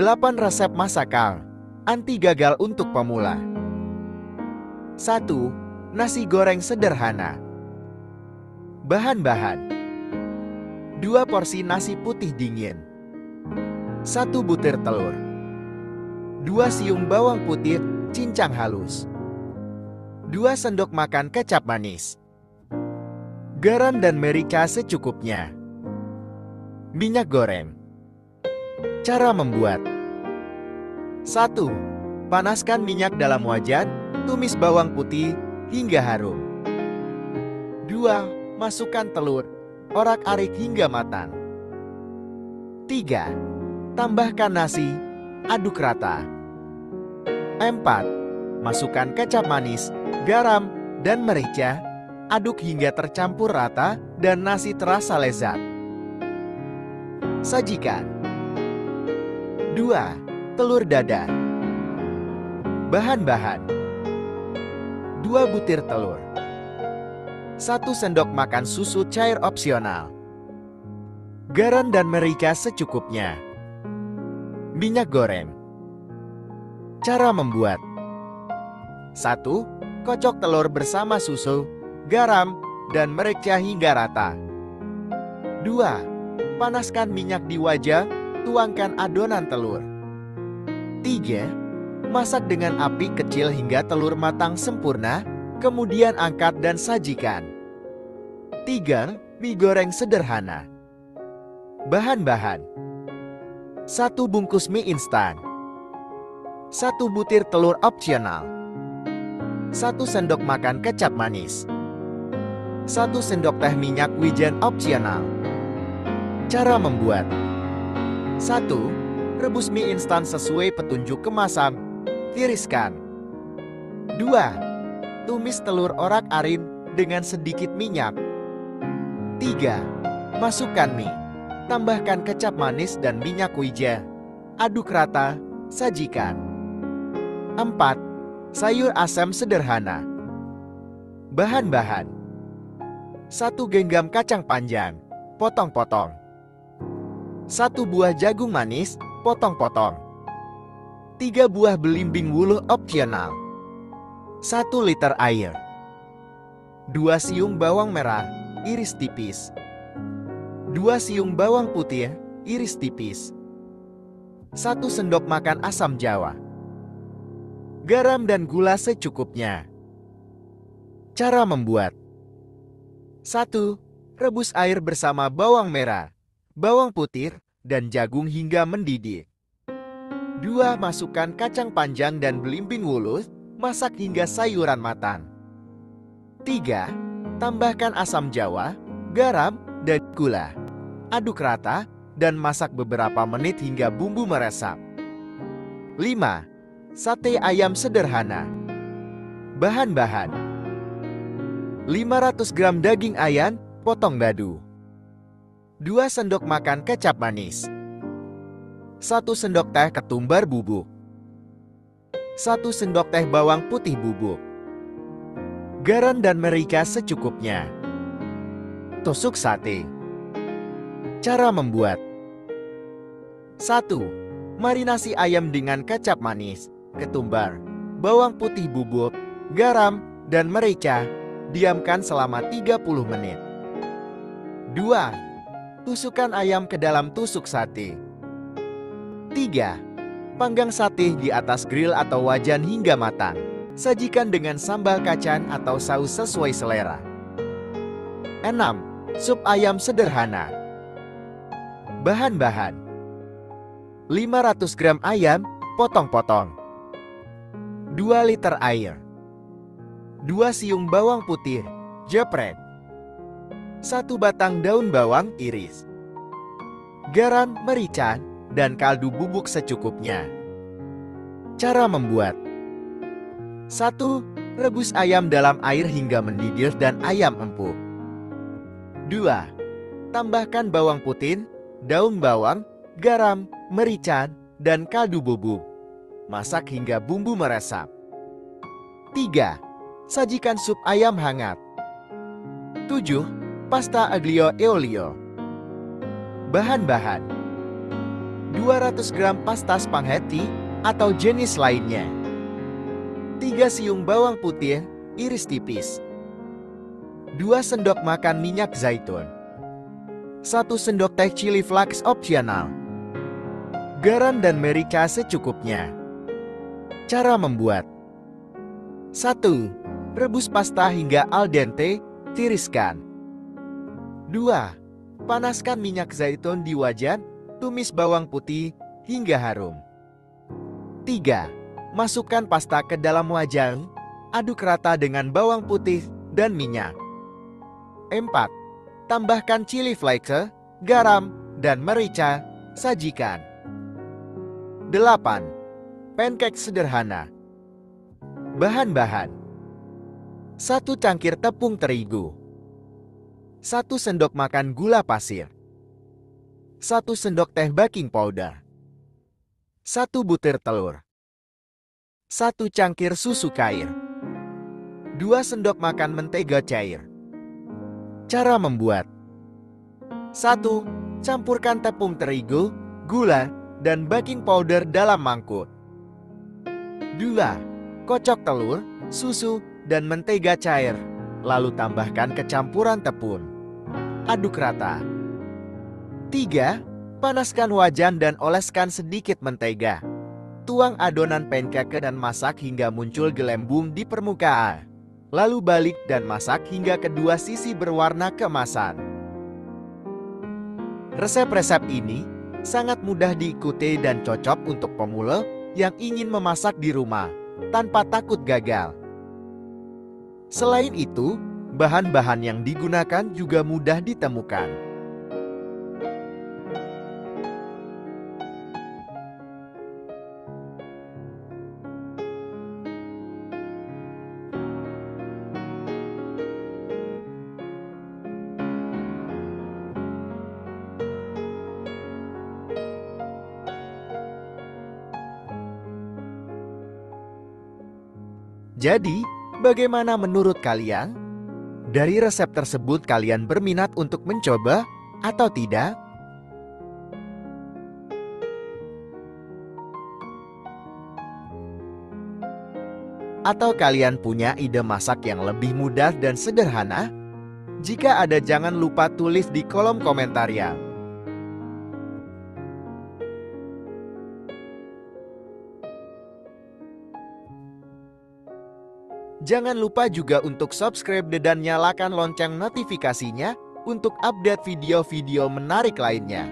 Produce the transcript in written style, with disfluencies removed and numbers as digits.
8 resep masakan anti gagal untuk pemula. 1. Nasi goreng sederhana. Bahan-bahan: 2 porsi nasi putih dingin, 1 butir telur, 2 siung bawang putih cincang halus, 2 sendok makan kecap manis, garam dan merica secukupnya. Minyak goreng. Cara membuat: 1. Panaskan minyak dalam wajan, tumis bawang putih hingga harum. 2. Masukkan telur, orak-arik hingga matang. 3. Tambahkan nasi, aduk rata. 4. Masukkan kecap manis, garam, dan merica, aduk hingga tercampur rata dan nasi terasa lezat. Sajikan. 2. Telur dadar. Bahan-bahan: 2 butir telur, 1 sendok makan susu cair opsional, garam dan merica secukupnya. Minyak goreng. Cara membuat: 1. Kocok telur bersama susu, garam, dan merica hingga rata. 2. Panaskan minyak di wajan, tuangkan adonan telur. 3. Masak dengan api kecil hingga telur matang sempurna, kemudian angkat dan sajikan. 3. Mie goreng sederhana. Bahan-bahan: 1 bungkus mie instan, 1 butir telur opsional, 1 sendok makan kecap manis, 1 sendok teh minyak wijen opsional. Cara membuat: 1. Rebus mie instan sesuai petunjuk kemasan, tiriskan. 2. Tumis telur orak-arik dengan sedikit minyak. 3. Masukkan mie, tambahkan kecap manis dan minyak wijen, aduk rata, sajikan. 4. Sayur asam sederhana. Bahan-bahan: 1 genggam kacang panjang, potong-potong, 1 buah jagung manis, potong-potong, 3 buah belimbing wuluh opsional, 1 liter air, 2 siung bawang merah, iris tipis, 2 siung bawang putih, iris tipis, 1 sendok makan asam jawa, garam dan gula secukupnya. Cara membuat: 1. Rebus air bersama bawang merah, bawang putih, dan jagung hingga mendidih. 2. Masukkan kacang panjang dan belimbing wuluh, masak hingga sayuran matang. 3. Tambahkan asam jawa, garam, dan gula. Aduk rata dan masak beberapa menit hingga bumbu meresap. 5. Sate ayam sederhana. Bahan-bahan: 500 gram daging ayam, potong dadu, 2 sendok makan kecap manis, 1 sendok teh ketumbar bubuk, 1 sendok teh bawang putih bubuk, garam dan merica secukupnya. Tusuk sate. Cara membuat: 1. Marinasi ayam dengan kecap manis, ketumbar, bawang putih bubuk, garam, dan merica. Diamkan selama 30 menit. 2. Tusukkan ayam ke dalam tusuk sate. 3. Panggang sate di atas grill atau wajan hingga matang. Sajikan dengan sambal kacang atau saus sesuai selera. 6. Sup ayam sederhana. Bahan-bahan: 500 gram ayam, potong-potong, 2 liter air, 2 siung bawang putih, geprek, 1 batang daun bawang iris, garam, merica, dan kaldu bubuk secukupnya. Cara membuat: 1. Rebus ayam dalam air hingga mendidih dan ayam empuk. 2. Tambahkan bawang putih, daun bawang, garam, merica, dan kaldu bubuk. Masak hingga bumbu meresap. 3. Sajikan sup ayam hangat. 7. Pasta aglio e olio. Bahan-bahan: 200 gram pasta spaghetti atau jenis lainnya. 3 siung bawang putih, iris tipis. 2 sendok makan minyak zaitun. 1 sendok teh chili flakes opsional. Garam dan merica secukupnya. Cara membuat. 1. Rebus pasta hingga al dente, tiriskan. 2. Panaskan minyak zaitun di wajan, tumis bawang putih hingga harum. 3. Masukkan pasta ke dalam wajan, aduk rata dengan bawang putih dan minyak. 4. Tambahkan chili flakes, garam, dan merica, sajikan. 8. Pancake sederhana. Bahan-bahan. 1 cangkir tepung terigu. 1 sendok makan gula pasir. 1 sendok teh baking powder. 1 butir telur. 1 cangkir susu cair. 2 sendok makan mentega cair. Cara membuat. 1. Campurkan tepung terigu, gula, dan baking powder dalam mangkuk. 2. Kocok telur, susu, dan mentega cair, lalu tambahkan ke campuran tepung. Aduk rata. 3. Panaskan wajan dan oleskan sedikit mentega. Tuang adonan pancake dan masak hingga muncul gelembung di permukaan. Lalu balik dan masak hingga kedua sisi berwarna keemasan. Resep-resep ini sangat mudah diikuti dan cocok untuk pemula yang ingin memasak di rumah tanpa takut gagal. Selain itu, bahan-bahan yang digunakan juga mudah ditemukan. Jadi, bagaimana menurut kalian? Dari resep tersebut kalian berminat untuk mencoba atau tidak? Atau kalian punya ide masak yang lebih mudah dan sederhana? Jika ada, jangan lupa tulis di kolom komentar ya. Jangan lupa juga untuk subscribe dan nyalakan lonceng notifikasinya untuk update video-video menarik lainnya.